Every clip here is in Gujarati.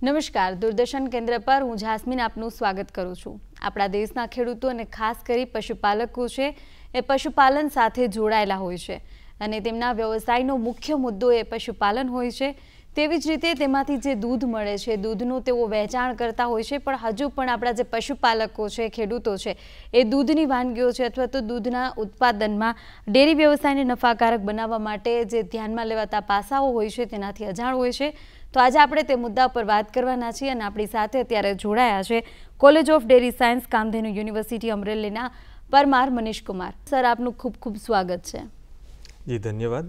નમસ્કાર, દૂરદર્શન કેન્દ્ર પર હું જાસ્મીન આપનું સ્વાગત કરું છું। આપણા દેશના ખેડૂતો અને ખાસ કરી પશુપાલકો છે એ પશુપાલન સાથે જોડાયેલા હોય છે અને તેમના વ્યવસાયનો મુખ્ય મુદ્દો એ પશુપાલન હોય છે। તેવી જ રીતે તેમાંથી જે દૂધ મળે છે દૂધનું તેઓ વહેંચાણ કરતા હોય છે, પણ હજુ પણ આપણા જે પશુપાલકો છે, ખેડૂતો છે, એ દૂધની વાનગીઓ છે અથવા તો દૂધના ઉત્પાદનમાં ડેરી વ્યવસાયને નફાકારક બનાવવા માટે જે ધ્યાનમાં લેવાતા પાસાઓ હોય છે તેનાથી અજાણ હોય છે। તો આજે આપણે તે મુદ્દા પર વાત કરવાના છીએ અને આપણી સાથે અત્યારે જોડાયા છે college of dairy science, Kamdhenu university અમરેલીના પરમાર મનીષ કુમાર। સર, આપનું ખૂબ ખૂબ સ્વાગત છે। જી, ધન્યવાદ।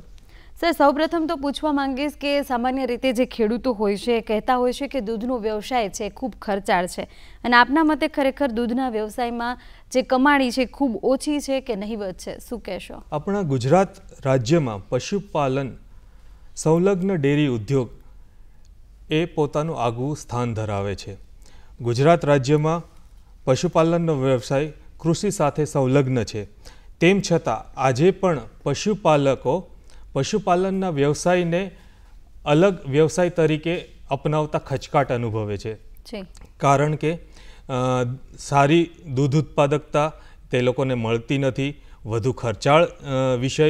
સર, સૌપ્રથમ તો પૂછવા માંગીશ કે સામાન્ય રીતે જે ખેડૂતો હોય છે કહેતા હોય છે કે દૂધનો વ્યવસાય છે ખૂબ ખર્ચાળ છે, અને આપના મતે ખરેખર દૂધના વ્યવસાયમાં જે કમાણી છે ખૂબ ઓછી છે કે નહીવત છે, શું કહેશો? આપણા ગુજરાત રાજ્યમાં પશુપાલન સંલગ્ન ડેરી ઉદ્યોગ એ પોતાનું આગવું સ્થાન ધરાવે છે। ગુજરાત રાજ્યમાં પશુપાલનનો વ્યવસાય કૃષિ સાથે સંલગ્ન છે, તેમ છતાં આજે પણ પશુપાલકો પશુપાલનના વ્યવસાયને અલગ વ્યવસાય તરીકે અપનાવતા ખચકાટ અનુભવે છે, કારણ કે સારી દૂધ ઉત્પાદકતા તે લોકોને મળતી નથી, વધુ ખર્ચાળ વિષય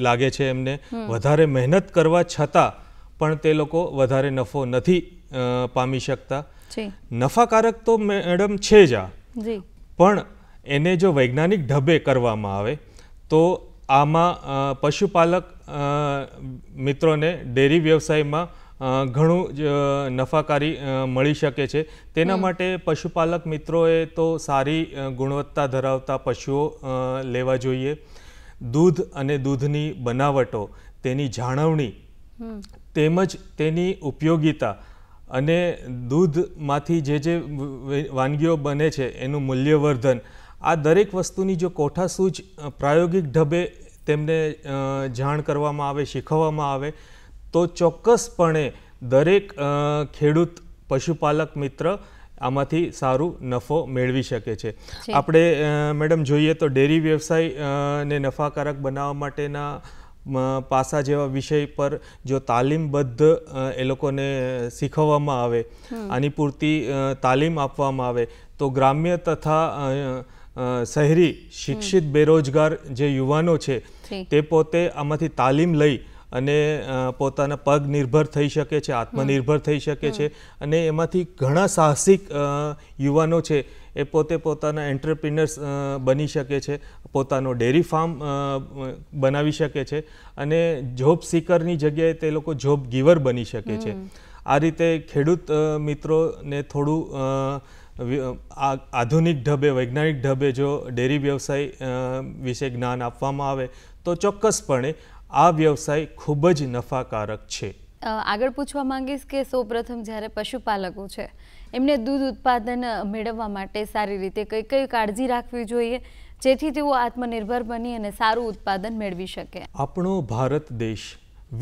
લાગે છે એમને, વધારે મહેનત કરવા છતાં પણ તે લોકો વધારે નફો નથી પામી શકતા। નફાકારક તો મેડમ છે જ આ, પણ એને જો વૈજ્ઞાનિક ઢબે કરવામાં આવે તો આમાં પશુપાલક મિત્રોને ડેરી વ્યવસાયમાં ઘણું જ નફાકારી મળી શકે છે। તેના માટે પશુપાલક મિત્રોએ તો સારી ગુણવત્તા ધરાવતા પશુઓ લેવા જોઈએ। દૂધ અને દૂધની બનાવટો, તેની જાળવણી તેમજ તેની ઉપયોગિતા અને દૂધમાંથી જે વાનગીઓ બને છે એનું મૂલ્યવર્ધન, આ દરેક વસ્તુની જો કોઠાસૂઝ પ્રાયોગિક ઢબે તેમને જાણ કરવામાં આવે, શીખવવામાં આવે તો ચોક્કસપણે દરેક ખેડૂત પશુપાલક મિત્ર આમાંથી સારું નફો મેળવી શકે છે। આપણે મેડમ જોઈએ તો ડેરી વ્યવસાયને નફાકારક બનાવવા માટેના પાસા જેવા વિષય પર જો તાલીમબદ્ધ એ લોકોને શીખવવામાં આવે, આની પૂરતી તાલીમ આપવામાં આવે તો ગ્રામ્ય તથા શહેરી શિક્ષિત બેરોજગાર જે યુવાનો છે તે પોતે આમાંથી તાલીમ લઈ અને પોતાના પગ નિર્ભર થઈ શકે છે, આત્મનિર્ભર થઈ શકે છે, અને એમાંથી ઘણા સાહસિક યુવાનો છે એ પોતે પોતાના એન્ટરપ્રિનર્સ બની શકે છે, પોતાનો ડેરી ફાર્મ બનાવી શકે છે અને જોબ સીકરની જગ્યાએ તે લોકો જોબ ગીવર બની શકે છે। આ રીતે ખેડૂત મિત્રોને થોડું આધુનિક ઢબે, વૈજ્ઞાનિક ઢબે જો ડેરી વ્યવસાય વિશે જ્ઞાન આપવામાં આવે તો ચોક્કસપણે આ વ્યવસાય ખૂબ જ નફાકારક છે। આગળ પૂછવા માંગીશ કે સૌપ્રથમ જ્યારે પશુપાલકો છે એમને દૂધ ઉત્પાદન મેળવવા માટે સારી રીતે કઈ કઈ કાળજી રાખવી જોઈએ જેથી તેઓ આત્મનિર્ભર બની અને સારું ઉત્પાદન મેળવી શકે? આપણો ભારત દેશ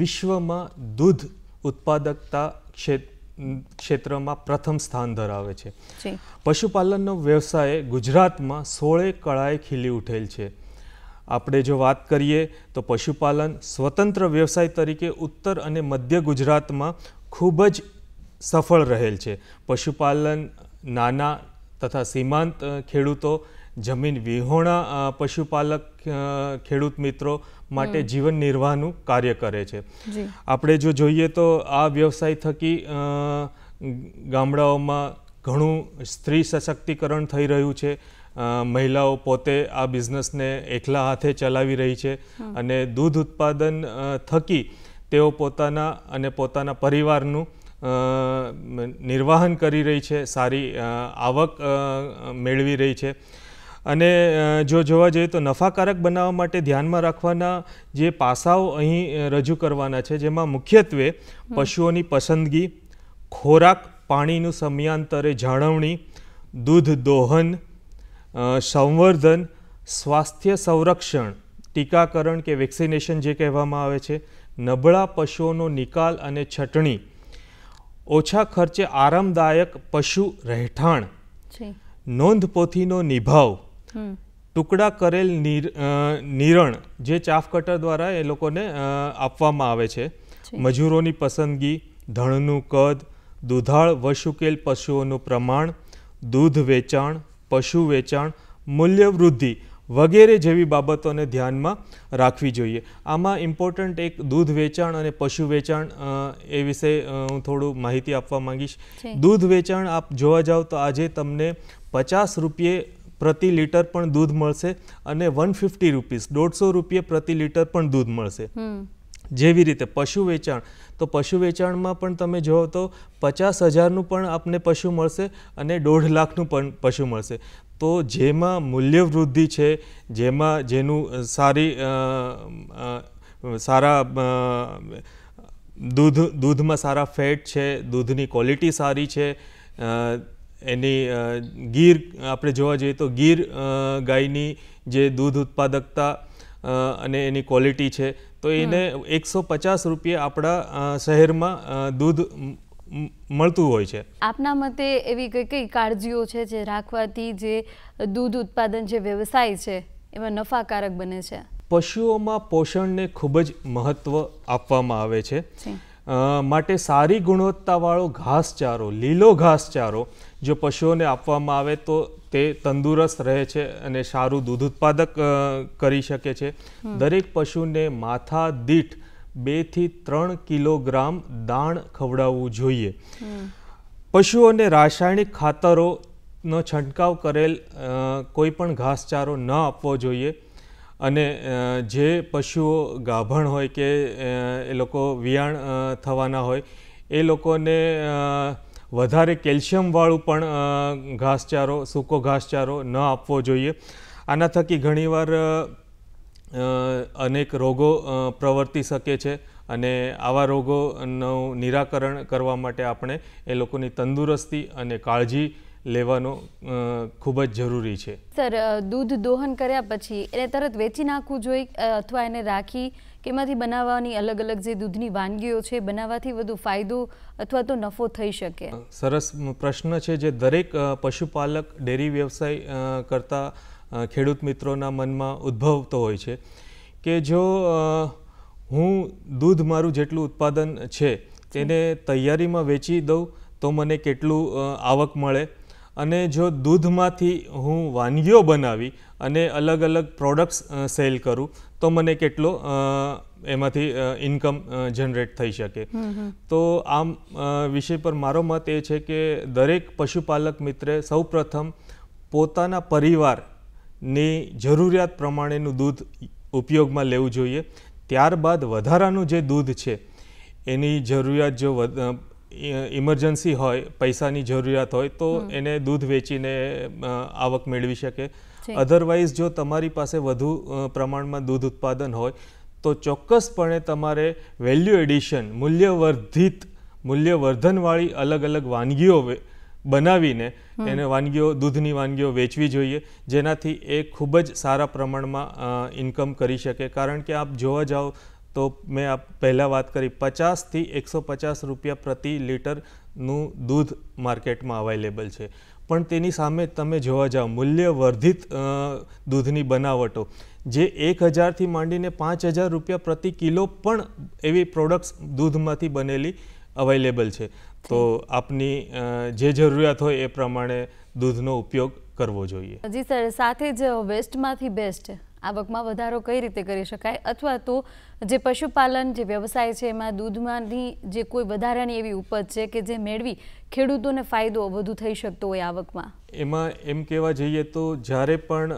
વિશ્વમાં દૂધ ઉત્પાદકતા ક્ષેત્રમાં પ્રથમ સ્થાન ધરાવે છે। પશુપાલનનો વ્યવસાય ગુજરાતમાં 16 કળાએ ખીલી ઉઠેલ છે। આપણે જો વાત કરીએ તો પશુપાલન સ્વતંત્ર વ્યવસાય તરીકે ઉત્તર અને મધ્ય ગુજરાતમાં ખૂબ જ સફળ રહેલ છે। પશુપાલન નાના તથા સીમાંત ખેડૂતો, જમીન વિહોણા પશુપાલક ખેડૂત મિત્રો માટે જીવન નિર્વાહનું કાર્ય કરે છે। આપણે જો જોઈએ તો આ વ્યવસાય થકી ગામડાઓમાં ઘણું સ્ત્રી સશક્તિકરણ થઈ રહ્યું છે। મહિલાઓ પોતે આ બિઝનેસને એકલા હાથે ચલાવી રહી છે અને દૂધ ઉત્પાદન થકી તેઓ પોતાના અને પોતાના પરિવારનું નિર્વાહન કરી રહી છે, સારી આવક મેળવી રહી છે। અને જો જોવા જઈએ તો નફાકારક બનાવવા માટે ધ્યાનમાં રાખવાના જે પાસાઓ અહીં રજૂ કરવાના છે, જેમાં મુખ્યત્વે પશુઓની પસંદગી, ખોરાક પાણીનું સમયાંતરે જાળવણી, દૂધ દોહન, સંવર્ધન, સ્વાસ્થ્ય સંરક્ષણ, ટીકાકરણ કે વેક્સિનેશન જે કહેવામાં આવે છે, નબળા પશુઓનો નિકાલ અને છટણી, ઓછા ખર્ચે આરામદાયક પશુ રહેઠાણ, નોંધપોથીનો નિભાવ, ટુકડા કરેલ નિરણ જે ચાફ કટર દ્વારા એ લોકોને આપવામાં આવે છે, મજૂરોની પસંદગી, ધણનું કદ, દુધાળ વશુકેલ પશુઓનું પ્રમાણ, દૂધ વેચાણ, પશુ વેચાણ, મૂલ્ય વૃદ્ધિ વગેરે જેવી બાબતોને ધ્યાનમાં રાખવી જોઈએ. આમાં ઇમ્પોર્ટન્ટ એક દૂધ વેચાણ અને પશુ વેચાણ એ વિશે હું થોડું માહિતી આપવા માંગીશ. દૂધ વેચાણ આપ જોવા જાઓ તો આજે તમને 50 રૂપિયે પ્રતિ લીટર પણ દૂધ મળશે અને 150 રૂપીસ 150 રૂપિયે પ્રતિ લીટર પણ દૂધ મળશે. જેવી રીતે પશુ વેચાણ, તો પશુ વેચાણમાં પણ તમે જુઓ તો 50,000નું પણ આપને પશુ મળશે અને 1.5 લાખનું પણ પશુ મળશે. તો જેમાં મૂલ્ય વૃદ્ધિ છે, જેનું સારા દૂધમાં સારા ફેટ છે, દૂધની ક્વોલિટી સારી છે, એની ગીર આપણે જોવા જઈએ તો ગીર ગાયની જે દૂધ ઉત્પાદકતા અને એની ક્વોલિટી છે, તો એને 150 રૂપિયે આપણા શહેરમાં દૂધ મળતું હોય છે. આપના મતે એવી કઈ કાળજીઓ છે જે રાખવાથી જે દૂધ ઉત્પાદન જે વ્યવસાય છે એમાં નફાકારક બને છે? પશુઓમાં પોષણને ખૂબ જ મહત્વ આપવામાં આવે છે. માટે સારી ગુણવત્તાવાળો ઘાસચારો, લીલો ઘાસચારો જો પશુઓને આપવામાં આવે તો તે તંદુરસ્ત રહે છે અને સારું દૂધ ઉત્પાદક કરી શકે છે. દરેક પશુને માથા દીઠ 2 થી 3 કિલોગ્રામ દાણ ખવડાવવું જોઈએ. પશુઓને રાસાયણિક ખાતરોનો છંટકાવ કરેલ કોઈ પણ ઘાસચારો ન આપવો જોઈએ. અને જે પશુઓ ગાભણ હોય કે એ લોકો વિયાણ થવાના હોય એ લોકોને વધારે કેલ્શિયમવાળું પણ ઘાસચારો, સૂકો ઘાસચારો ન આપવો જોઈએ. આના થકી ઘણીવાર અનેક રોગો પ્રવર્તી શકે છે અને આવા રોગોનું નિરાકરણ કરવા માટે આપણે એ લોકોની તંદુરસ્તી અને કાળજી લેવાનો ખૂબ જ જરૂરી છે. સર, દૂધ દોહન કર્યા પછી એને તરત વેચી નાખવું જોઈએ અથવા એને રાખી કે એમાંથી બનાવવાની અલગ અલગ જે દૂધની વાનગીઓ છે બનાવવાથી વધુ ફાયદો અથવા તો નફો થઈ શકે? સરસ પ્રશ્ન છે જે દરેક પશુપાલક ડેરી વ્યવસાય કરતા ખેડૂત મિત્રોના મનમાં ઉદ્ભવતો હોય છે કે જો હું દૂધ મારું જેટલું ઉત્પાદન છે તેને તૈયારીમાં વેચી દઉં તો મને કેટલું આવક મળે, અને જો દૂધમાંથી હું વાનગીઓ બનાવી અને અલગ અલગ પ્રોડક્ટ્સ સેલ કરું તો મને કેટલો એમાંથી ઇન્કમ જનરેટ થઈ શકે. તો આમ વિષય પર મારો મત એ છે કે દરેક પશુપાલક મિત્રે સૌપ્રથમ પોતાના પરિવારની જરૂરિયાત પ્રમાણેનું દૂધ ઉપયોગમાં લેવું જોઈએ. ત્યારબાદ વધારાનું જે દૂધ છે એની જરૂરિયાત જો ઇમરજન્સી હોય, પૈસાની જરૂરિયાત હોય તો એને દૂધ વેચીને આવક મેળવી શકે. અધરવાઇઝ જો તમારી પાસે વધુ પ્રમાણમાં દૂધ ઉત્પાદન હોય તો ચોક્કસપણે તમારે વેલ્યુ એડિશન, મૂલ્યવર્ધનવાળી અલગ અલગ વાનગીઓ બનાવીને એને દૂધની વાનગીઓ વેચવી જોઈએ, જેનાથી એ ખૂબ જ સારા પ્રમાણમાં ઇન્કમ કરી શકે. કારણ કે આપ જોવા જાઓ તો મેં પહેલાં વાત કરી 50 થી 150 રૂપિયા પ્રતિ લીટરનું દૂધ માર્કેટમાં અવેલેબલ છે, પણ તેની સામે તમે જોવા જાઓ મૂલ્યવર્ધિત દૂધની બનાવટો જે 1000થી માંડીને 5000 રૂપિયા પ્રતિ કિલો પણ એવી પ્રોડક્ટ્સ દૂધમાંથી બનેલી અવેલેબલ છે. તો આપની જે જરૂરિયાત હોય એ પ્રમાણે દૂધનો ઉપયોગ કરવો જોઈએ. જી સર, સાથે જ વેસ્ટમાંથી બેસ્ટ આવકમાં વધારો કઈ રીતે કરી શકાય, અથવા તો જે પશુપાલન જે વ્યવસાય છે એમાં દૂધમાંથી જે કોઈ વધારાની એવી ઉપજ છે કે જે મેળવી ખેડૂતોને ફાયદો વધુ થઈ શકતો હોય આવકમાં? એમાં એમ કહેવા જઈએ તો જ્યારે પણ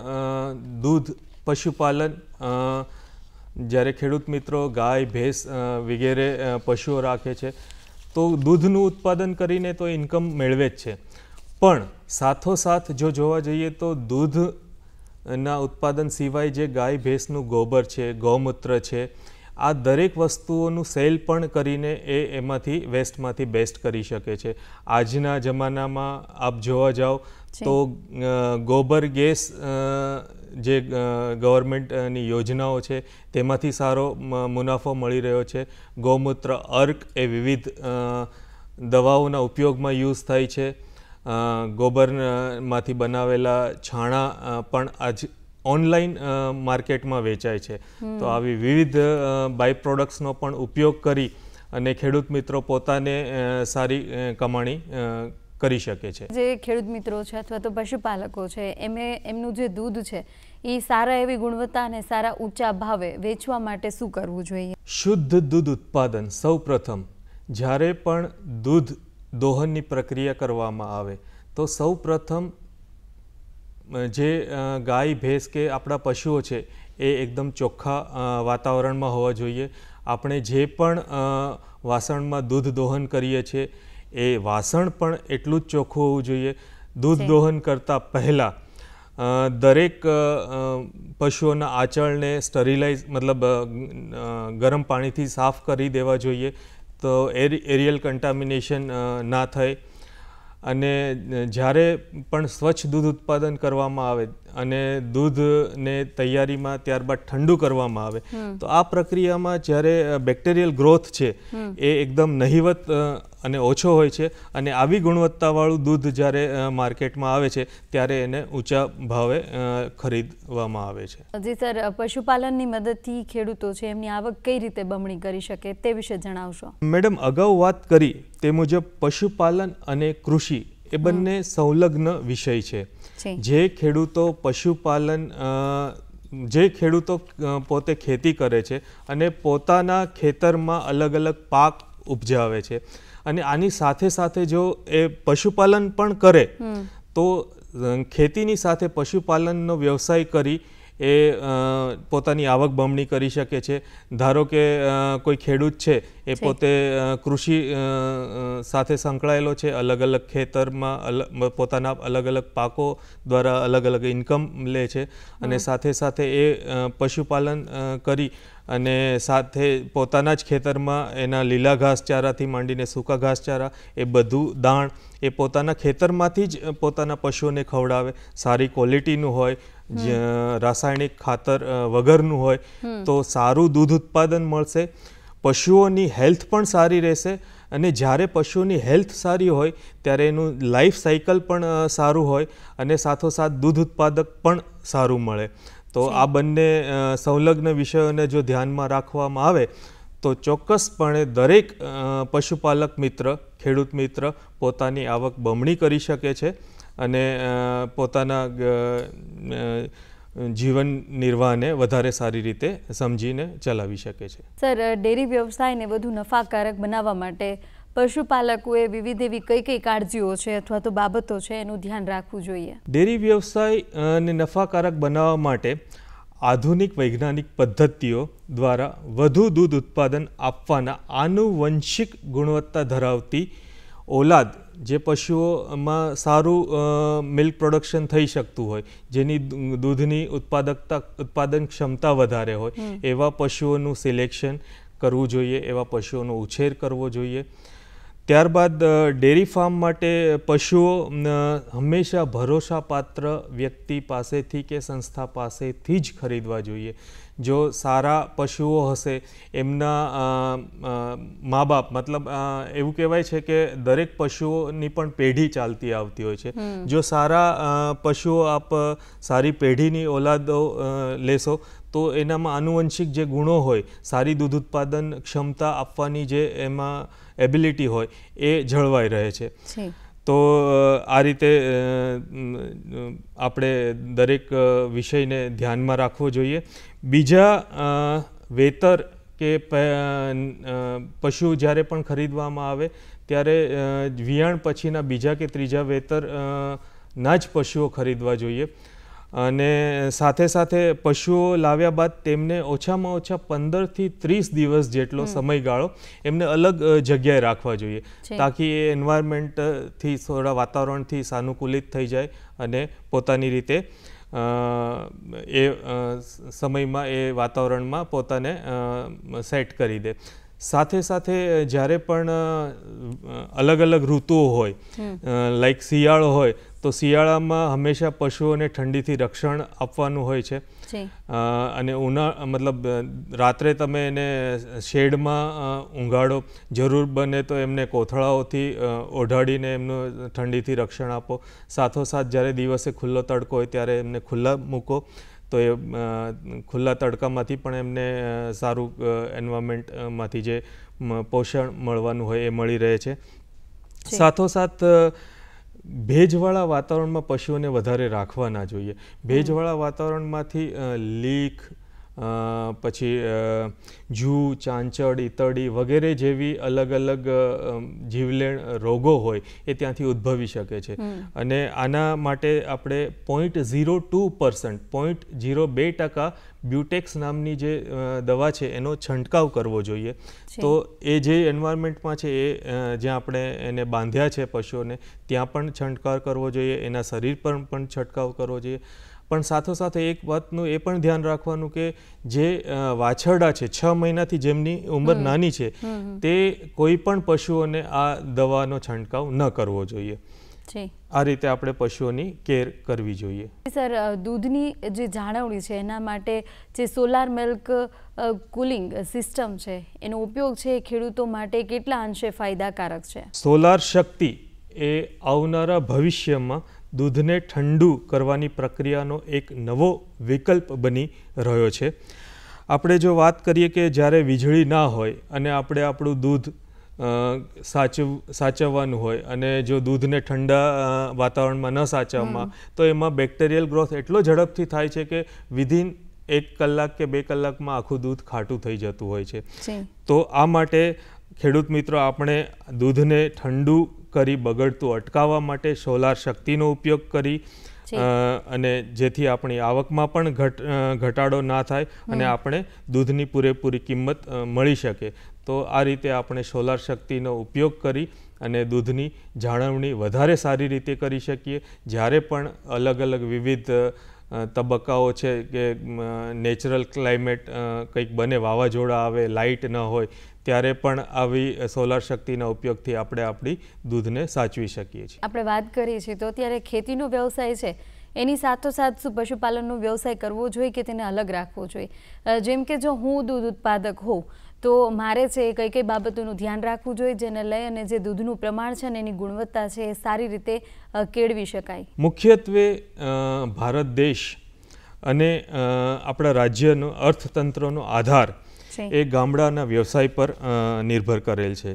દૂધ પશુપાલન, જ્યારે ખેડૂત મિત્રો ગાય, ભેંસ વગેરે પશુઓ રાખે છે તો દૂધનું ઉત્પાદન કરીને તો ઇન્કમ મેળવે જ છે, પણ સાથોસાથ જો જોવા જઈએ તો દૂધના ઉત્પાદન સિવાય જે ગાય ભેંસનું ગોબર છે, ગૌમૂત્ર છે, આ દરેક વસ્તુઓનું સેલ પણ કરીને એમાંથી વેસ્ટમાંથી બેસ્ટ કરી શકે છે. આજના જમાનામાં આપ જોવા જાઓ તો ગોબર ગેસ જે ગવર્મેન્ટની યોજનાઓ છે તેમાંથી સારો મુનાફો મળી રહ્યો છે. ગૌમૂત્ર અર્ક એ વિવિધ દવાઓના ઉપયોગમાં યુઝ થાય છે. ગોબરમાંથી બનાવેલા છાણા પણ આજ ઓનલાઈન માર્કેટમાં વેચાય છે. તો આવી વિવિધ બાય પ્રોડક્ટ્સનો પણ ઉપયોગ કરી અને ખેડૂત મિત્રો પોતાને સારી કમાણી કરી શકે છે. જે ખેડૂત મિત્રો છે અથવા તો પશુપાલકો છે એમનું જે દૂધ છે એ સારા એવી ગુણવત્તા અને સારા ઊંચા ભાવે વેચવા માટે શું કરવું જોઈએ? શુદ્ધ દૂધ ઉત્પાદન સૌપ્રથમ જ્યારે પણ દૂધ દોહનની પ્રક્રિયા કરવામાં આવે તો સૌપ્રથમ જે ગાય ભેંસ કે આપણા પશુઓ છે એ એકદમ ચોખ્ખા વાતાવરણમાં હોવા જોઈએ. આપણે જે પણ વાસણમાં દૂધ દોહન કરીએ છીએ એ વાસણ પણ એટલું જ ચોખ્ખું હોવું જોઈએ. દૂધ દોહન કરતાં પહેલાં દરેક પશુઓના આંચળને સ્ટરીલાઇઝ મતલબ ગરમ પાણીથી સાફ કરી દેવા જોઈએ તો એરિયલ કન્ટામિનેશન ના થાય. અને જ્યારે પણ સ્વચ્છ દૂધ ઉત્પાદન કરવામાં આવે અને દૂધને તૈયારીમાં ત્યારબાદ ઠંડુ કરવામાં આવે તો આ પ્રક્રિયામાં જ્યારે બેક્ટેરિયલ ગ્રોથ છે એ એકદમ નહિવત અને ઓછો હોય છે અને આવી ગુણવત્તાવાળું દૂધ જ્યારે માર્કેટમાં આવે છે ત્યારે એને ઊંચા ભાવે ખરીદવામાં આવે છે. જી સર, પશુપાલનની મદદથી ખેડૂતો છે એમની આવક કઈ રીતે બમણી કરી શકે તે વિશે જણાવશો? મેડમ, અગાઉ વાત કરી તે મુજબ પશુપાલન અને કૃષિ એ બંને સંલગ્ન વિષય છે. જે ખેડૂતો પોતે ખેતી કરે છે અને પોતાના ખેતરમાં અલગ અલગ પાક ઉપજાવે છે અને આની સાથે સાથે જો એ પશુપાલન પણ કરે તો ખેતીની સાથે પશુપાલનનો વ્યવસાય કરી એ પોતાની આવક બમણી કરી શકે છે. ધારો કે કોઈ ખેડૂત છે એ પોતે કૃષિ સાથે સંકળાયેલો છે, અલગ અલગ ખેતરમાં પોતાના અલગ અલગ પાકો દ્વારા અલગ અલગ ઇન્કમ લે છે અને સાથે સાથે એ પશુપાલન કરી અને સાથે પોતાના જ ખેતરમાં એના લીલા ઘાસચારાથી માંડીને સૂકા ઘાસચારા એ બધું દાણ એ પોતાના ખેતરમાંથી જ પોતાના પશુઓને ખવડાવે. સારી ક્વોલિટીનું હોય, રાસાયણિક ખાતર વગરનું હોય તો સારું દૂધ ઉત્પાદન મળશે, પશુઓની હેલ્થ પણ સારી રહેશે અને જ્યારે પશુઓની હેલ્થ સારી હોય ત્યારે એનું લાઈફ સાયકલ પણ સારું હોય અને સાથોસાથ દૂધ ઉત્પાદક પણ સારું મળે. તો આ બંને સંલગ્ન વિષયોને જો ધ્યાનમાં રાખવામાં આવે તો ચોક્કસપણે દરેક પશુપાલક મિત્ર, ખેડૂત મિત્ર પોતાની આવક બમણી કરી શકે છે અને પોતાના જીવન નિર્વાહને વધારે સારી રીતે સમજીને ચલાવી શકે છે. સર, ડેરી વ્યવસાયને વધુ નફાકારક બનાવવા માટે પશુપાલકોએ વિવિધ એવી કઈ કાળજીઓ છે અથવા તો બાબતો છે એનું ધ્યાન રાખવું જોઈએ? ડેરી વ્યવસાયને નફાકારક બનાવવા માટે આધુનિક વૈજ્ઞાનિક પદ્ધતિઓ દ્વારા વધુ દૂધ ઉત્પાદન આપવાના આનુવંશિક ગુણવત્તા ધરાવતી ઓલાદ જે પશુઓમાં સારું મિલ્ક પ્રોડક્શન થઈ શકતું હોય, જેની દૂધની ઉત્પાદન ક્ષમતા વધારે હોય એવા પશુઓનું સિલેક્શન કરવું જોઈએ, એવા પશુઓનો ઉછેર કરવો જોઈએ. ત્યારબાદ ડેરી ફાર્મ માટે પશુઓ હંમેશા ભરોસાપાત્ર વ્યક્તિ પાસેથી કે સંસ્થા પાસેથી જ ખરીદવા જોઈએ. જો સારા પશુઓ હશે, એમના મા બાપ મતલબ એવું કહેવાય છે કે દરેક પશુઓની પણ પેઢી ચાલતી આવતી હોય છે. જો સારા પશુઓ આપ સારી પેઢીની ઓલાદો લેશો તો એનામાં આનુવંશિક જે ગુણો હોય, સારી દૂધ ઉત્પાદન ક્ષમતા આપવાની જે એમાં એબિલિટી હોય એ જળવાઈ રહે છે. તો આ રીતે આપણે દરેક વિષયને ધ્યાનમાં રાખવો જોઈએ. બીજા વેતર કે પશુ જ્યારે પણ ખરીદવામાં આવે ત્યારે વિયાણ પછીના બીજા કે ત્રીજા વેતર ના જ પશુઓ ખરીદવા જોઈએ અને સાથે સાથે પશુઓ લાવ્યા બાદ તેમને ઓછામાં ઓછા 15થી 30 દિવસ જેટલો સમયગાળો એમને અલગ જગ્યાએ રાખવા જોઈએ તાકી એ એન્વાયરમેન્ટથી થોડા વાતાવરણથી સાનુકૂલિત થઈ જાય અને પોતાની રીતે એ સમયમાં એ વાતાવરણમાં પોતાને સેટ કરી દે. સાથે સાથે જ્યારે પણ અલગ અલગ ઋતુઓ હોય લાઈક શિયાળો હોય તો શિયાળામાં હંમેશા પશુઓને ઠંડીથી રક્ષણ આપવાનું હોય છે અને મતલબ રાત્રે તમે એને શેડમાં ઊંઘાડો, જરૂર બને તો એમને કોથળાઓથી ઓઢાડીને એમનું ઠંડીથી રક્ષણ આપો. સાથોસાથ જ્યારે દિવસે ખુલ્લો તડકો હોય ત્યારે એમને ખુલ્લા મૂકો તો એ ખુલ્લા તડકામાંથી પણ એમને સારું એન્વાયરમેન્ટમાંથી જે પોષણ મળવાનું હોય એ મળી રહે છે. સાથોસાથ ભેજવાળા વાતાવરણમાં પશુઓને વધારે રાખવા ના જોઈએ. ભેજવાળા વાતાવરણમાંથી લીક, પછી જૂ, ચાંચડ, ઈતરડી વગેરે જેવી અલગ અલગ જીવલેણ રોગો હોય એ ત્યાંથી ઉદ્ભવી શકે છે. અને આના માટે આપણે 0.02%, 0.02% બ્યુટેક્સ નામની જે દવા છે એનો છંટકાવ કરવો જોઈએ. તો એ જે એન્વાયરમેન્ટમાં છે એ જ્યાં આપણે એને બાંધ્યા છે પશુઓને ત્યાં પણ છંટકાવ કરવો જોઈએ, એના શરીર પર પણ છંટકાવ કરવો જોઈએ. પણ સાથોસાથ એક વાતનું એ પણ ધ્યાન રાખવાનું કે જે વાછરડા છે 6 મહિનાથી જેમની ઉંમર નાની છે તે કોઈ પણ પશુઓને આ દવાનો છંટકાવ ન કરવો જોઈએ. આ રીતે આપણે પશુઓની કેર કરવી જોઈએ. સર, દૂધની જે જાળવણી છે એના માટે જે સોલાર મિલ્ક કુલિંગ સિસ્ટમ છે એનો ઉપયોગ છે ખેડૂતો માટે કેટલા અંશે ફાયદાકારક છે? સોલાર શક્તિ એ આવનારા ભવિષ્યમાં દૂધને ઠંડુ કરવાની પ્રક્રિયાનો એક નવો વિકલ્પ બની રહ્યો છે. આપણે જો વાત કરીએ કે જ્યારે વીજળી ના હોય અને આપણે આપણું દૂધ સાચવવાનું હોય અને જો દૂધને ઠંડા વાતાવરણમાં ન સાચવવામાં તો એમાં બેક્ટેરિયલ ગ્રોથ એટલો ઝડપથી થાય છે કે વિધિન 1 કલાક કે 2 કલાકમાં આખું દૂધ ખાટું થઈ જતું હોય છે. તો આ માટે ખેડૂત મિત્રો આપણે દૂધને ઠંડુ કરી બગડતું અટકાવવા માટે સોલાર શક્તિનો ઉપયોગ કરી અને જેથી આપણી આવકમાં પણ ઘટાડો ના થાય અને આપણે દૂધની પૂરેપૂરી કિંમત મળી શકે. તો આ રીતે આપણે સોલાર શક્તિનો ઉપયોગ કરી અને દૂધની જાળવણી વધારે સારી રીતે કરી શકીએ. જ્યારે પણ અલગ અલગ વિવિધ તબક્કાઓ છે કે નેચરલ ક્લાઇમેટ કંઈક બને, વાવાઝોડા આવે, લાઇટ ન હોય, ત્યારે પણ આવી સોલાર શક્તિના ઉપયોગથી આપણે આપણી દૂધને સાચવી શકીએ છીએ. આપણે વાત કરીએ છીએ તો અત્યારે ખેતીનો વ્યવસાય છે એની સાથોસાથ શું પશુપાલનનો વ્યવસાય કરવો જોઈએ કે તેને અલગ રાખવો જોઈએ? જેમ કે જો હું દૂધ ઉત્પાદક હોઉં તો મારે છે કઈ કઈ બાબતોનું ધ્યાન રાખવું જોઈએ જેને લઈ અને જે દૂધનું પ્રમાણ છે અને એની ગુણવત્તા છે એ સારી રીતે કેળવી શકાય? મુખ્યત્વે ભારત દેશ અને આપણા રાજ્યનો અર્થતંત્રનો આધાર એ ગામડાના વ્યવસાય પર નિર્ભર કરેલ છે.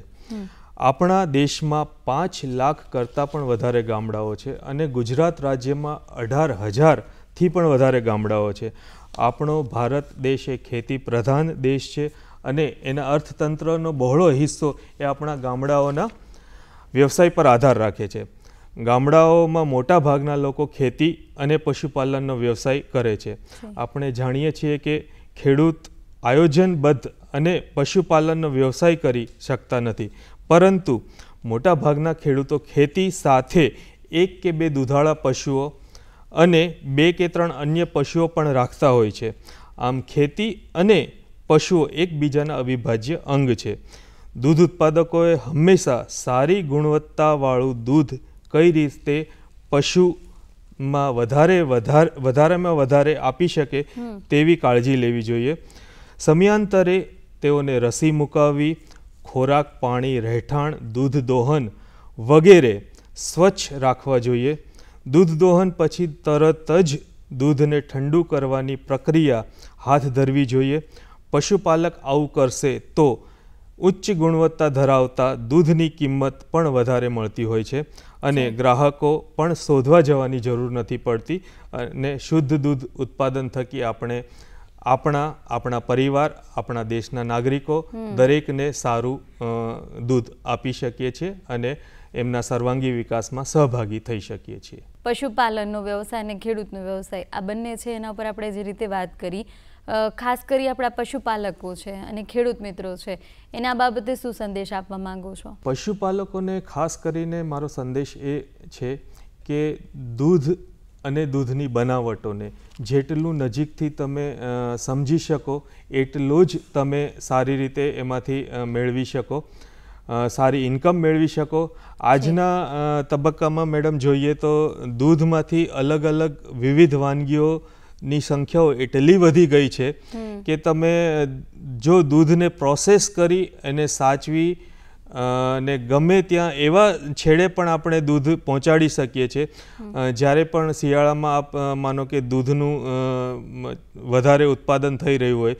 આપણા દેશમાં 5 લાખ કરતાં પણ વધારે ગામડાઓ છે અને ગુજરાત રાજ્યમાં 18,000થી પણ વધારે ગામડાઓ છે. આપણો ભારત દેશ એ ખેતી પ્રધાન દેશ છે અને એના અર્થતંત્રનો બહોળો હિસ્સો એ આપણા ગામડાઓના વ્યવસાય પર આધાર રાખે છે. ગામડાઓમાં મોટા ભાગના લોકો ખેતી અને પશુપાલનનો વ્યવસાય કરે છે. આપણે જાણીએ છીએ કે ખેડૂત આયોજનબદ્ધ અને પશુપાલનનો વ્યવસાય કરી શકતા નથી, પરંતુ મોટાભાગના ખેડૂતો ખેતી સાથે 1 કે 2 દૂધાળા પશુઓ અને 2 કે 3 અન્ય પશુઓ પણ રાખતા હોય છે. આમ ખેતી અને પશુઓ એકબીજાના અવિભાજ્ય અંગ છે. દૂધ ઉત્પાદકોએ હંમેશા સારી ગુણવત્તાવાળું દૂધ કઈ રીતે પશુમાં વધારેમાં વધારે આપી શકે તેવી કાળજી લેવી જોઈએ. સમયાંતરે તેઓને રસી મુકાવવી, ખોરાક, પાણી, રહેઠાણ, દૂધ દોહન વગેરે સ્વચ્છ રાખવા જોઈએ. દૂધ દોહન પછી તરત જ દૂધને ઠંડુ કરવાની પ્રક્રિયા હાથ ધરવી જોઈએ. પશુપાલક આવું કરશે તો ઉચ્ચ ગુણવત્તા ધરાવતા દૂધની કિંમત પણ વધારે મળતી હોય છે અને ગ્રાહકો પણ શોધવા જવાની જરૂર નથી પડતી અને શુદ્ધ દૂધ ઉત્પાદન થકી આપણે આપણા પરિવાર, આપણા દેશના નાગરિકો દરેકને સારું દૂધ આપી શકીએ છીએ અને એમના સર્વાંગી વિકાસમાં સહભાગી થઈ શકીએ છીએ. પશુપાલનનો વ્યવસાય અને ખેડૂતનો વ્યવસાય આ બંને છે એના ઉપર આપણે જે રીતે વાત કરી, ખાસ કરી આપણા પશુપાલકો છે અને ખેડૂત મિત્રો છે એના બાબતે શું સંદેશ આપવા માંગો છો? પશુપાલકોને ખાસ કરીને મારો સંદેશ એ છે કે દૂધ અને દૂધની બનાવટોને જેટલું નજીકથી તમે સમજી શકો એટલું જ તમે સારી રીતે એમાંથી મેળવી શકો, સારી ઇન્કમ મેળવી શકો. આજના તબક્કામાં મેડમ જોઈએ તો દૂધમાંથી અલગ અલગ વિવિધ વાનગીઓની સંખ્યાઓ એટલી વધી ગઈ છે કે તમે જો દૂધને પ્રોસેસ કરી એને સાચવી ને ગમે ત્યાં એવા છેડે પણ આપણે દૂધ પહોંચાડી શકીએ છીએ. જ્યારે પણ શિયાળામાં આપ માનો કે દૂધનું વધારે ઉત્પાદન થઈ રહ્યું હોય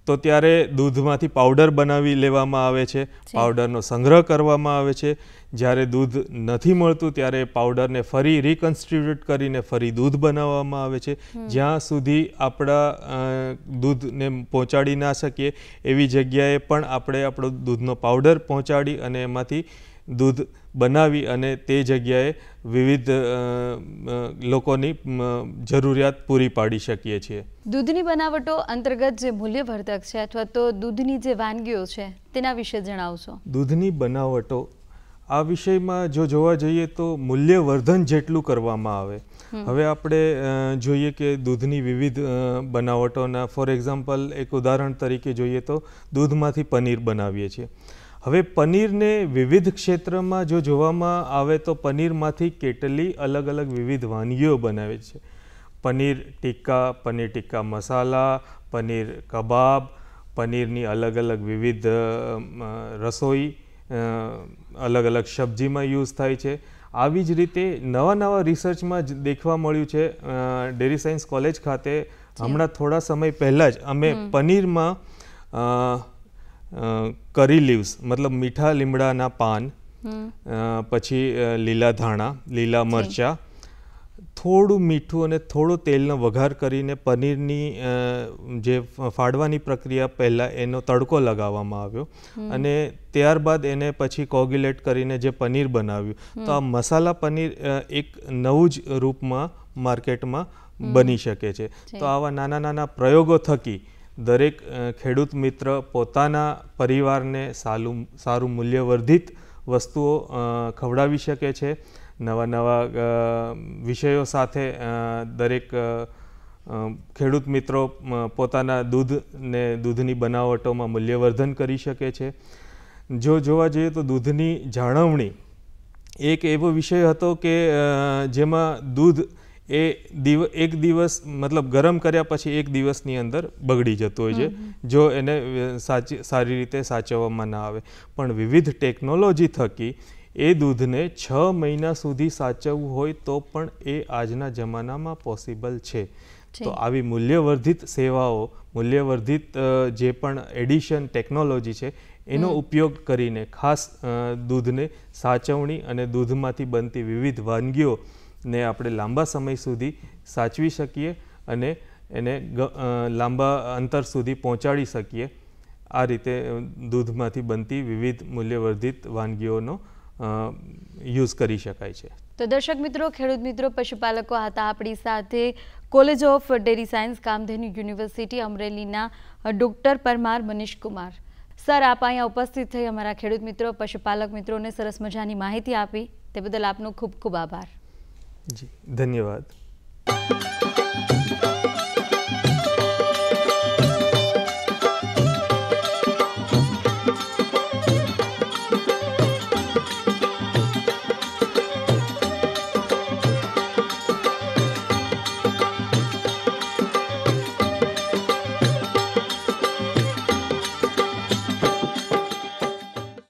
તો ત્યારે દૂધમાંથી પાવડર બનાવી લેવામાં આવે છે, પાવડરનો સંગ્રહ કરવામાં આવે છે. જ્યારે દૂધ નથી મળતું ત્યારે પાવડરને ફરી રિકન્સ્ટિટ્યુટ કરીને ફરી દૂધ બનાવવામાં આવે છે. જ્યાં સુધી આપણા દૂધને પહોંચાડી ના શકીએ એવી જગ્યાએ પણ આપણે આપણો દૂધનો પાવડર પહોંચાડી અને એમાંથી દૂધ બનાવી અને તે જગ્યાએ વિવિધ લોકોની જરૂરિયાત પૂરી પાડી શકીએ છીએ. દૂધની બનાવટો અંતર્ગત જે મૂલ્યવર્ધક છે અથવા તો દૂધની જે વાનગીઓ છે તેના વિશે જણાવશો. દૂધની બનાવટો આ વિષયમાં જો જોવા જઈએ તો મૂલ્યવર્ધન જેટલું કરવામાં આવે. હવે આપણે જોઈએ કે દૂધની વિવિધ બનાવટોના ફોર એક્ઝામ્પલ એક ઉદાહરણ તરીકે જોઈએ તો દૂધમાંથી પનીર બનાવીએ છીએ. હવે પનીરને વિવિધ ક્ષેત્રમાં જો જોવામાં આવે તો પનીરમાંથી કેટલી અલગ અલગ વિવિધ વાનગીઓ બનાવે છે. પનીર ટિક્કા, પનીર ટિક્કા મસાલા, પનીર કબાબ, પનીરની અલગ અલગ વિવિધ રસોઈ અલગ અલગ સબ્જીમાં યુઝ થાય છે. આવી જ રીતે નવા રિસર્ચમાં જ દેખવા મળ્યું છે. ડેરી સાયન્સ કોલેજ ખાતે હમણાં થોડા સમય પહેલાં જ અમે પનીરમાં કરી લીવ્સ મતલબ મીઠા લીમડાના પાન, પછી લીલા ધાણા, લીલા મરચાં, થોડું મીઠું અને થોડો તેલનો વઘાર કરીને પનીરની જે ફાડવાની પ્રક્રિયા પહેલાં એનો તડકો લગાવવામાં આવ્યો અને ત્યારબાદ એને પછી કોગ્યુલેટ કરીને જે પનીર બનાવ્યું. તો આ મસાલા પનીર એક નવું જ રૂપમાં માર્કેટમાં બની શકે છે. તો આવા નાના પ્રયોગો થકી દરેક ખેડૂત મિત્ર પોતાના પરિવારને સારું મૂલ્યવર્ધિત વસ્તુઓ ખવડાવી શકે છે. નવા વિષયો સાથે દરેક ખેડૂત મિત્રો પોતાના દૂધની બનાવટોમાં મૂલ્યવર્ધન કરી શકે છે. જો જોવા જઈએ તો દૂધની જાળવણી એક એવો વિષય હતો કે જેમાં દૂધ એક દિવસ મતલબ ગરમ કર્યા પછી એક દિવસની અંદર બગડી જતું હોય છે જો એને સારી રીતે સાચવવામાં ના આવે. પણ વિવિધ ટેકનોલોજી થકી એ દૂધને 6 મહિના સુધી સાચવવું હોય તો પણ એ આજના જમાનામાં પોસિબલ છે. તો આવી મૂલ્યવર્ધિત સેવાઓ, મૂલ્યવર્ધિત જે પણ એડિશન ટેકનોલોજી છે એનો ઉપયોગ કરીને ખાસ દૂધને સાચવણી અને દૂધમાંથી બનતી વિવિધ વાનગીઓને આપણે લાંબા સમય સુધી સાચવી શકીએ અને એને લાંબા અંતર સુધી પહોંચાડી શકીએ. આ રીતે દૂધમાંથી બનતી વિવિધ મૂલ્યવર્ધિત વાનગીઓનો યુઝ કરી શકાય છે. તો દર્શક મિત્રો, ખેડૂત મિત્રો, પશુપાલકો હતા આપણી સાથે college of dairy science, Kamdhenu university અમરેલીના ડૉક્ટર પરમાર મનીષકુમાર સર. આપ અહીંયા ઉપસ્થિત થઈ અમારા ખેડૂત મિત્રો, પશુપાલક મિત્રોને સરસ મજાની માહિતી આપી તે બદલ આપનો ખૂબ ખૂબ આભાર. જી ધન્યવાદ.